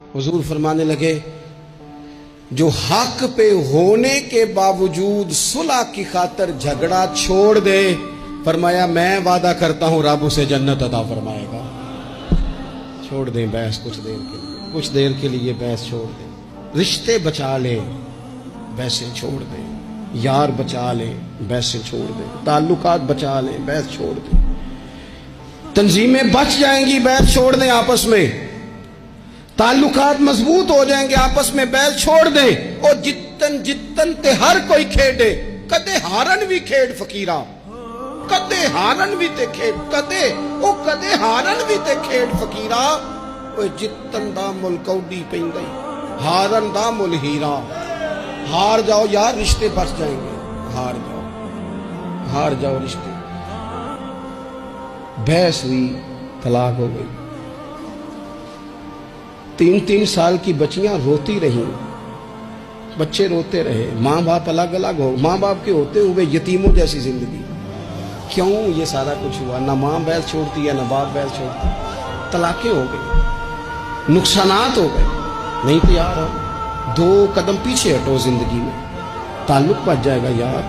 حضور فرمانے لگے جو حق پہ ہونے کے باوجود صلح کی خاطر جھگڑا چھوڑ دے، فرمایا میں وعدہ کرتا ہوں رب اسے جنت عطا فرمائے گا۔ چھوڑ دیں بحث کچھ دیر کے لیے بحث چھوڑ دیں، رشتے بچا لیں بحثیں چھوڑ دیں، یار بچا لیں بحثیں چھوڑ دیں، تعلقات بچا لیں بحث چھوڑ دیں، تنظیمیں بچ جائیں گی بحث چھوڑ دیں، آپس میں تعلقات مضبوط ہو جائیں گے، آپس میں بیل چھوڑ دیں۔ اور جتن تے ہر کوئی کھیڑے، کدے ہارن بھی کھیڑ فقیرہ، کدے ہارن بھی تے کھیڑ، کدے ہارن بھی تے کھیڑ فقیرہ، جتن دا مل کوڈی پین گئی، ہارن دا مل ہیرا۔ ہار جاؤ یار رشتے بچ جائیں گے، ہار جاؤ رشتے۔ بحث ہوئی، طلاق ہو گئی، 3 سال کی بچیاں روتی رہیں، بچے روتے رہے، ماں باپ الگ الگ ہو، ماں باپ کے ہوتے ہوئے یتیموں جیسی زندگی۔ کیوں یہ سارا کچھ ہوا؟ نہ ماں بیل چھوڑتی ہے نہ باپ بیل چھوڑتا، طلاقیں ہو گئی، نقصانات ہو گئے، نہیں تیار ہو، 2 قدم پیچھے ہٹو زندگی میں، تعلق بچ جائے گا یار۔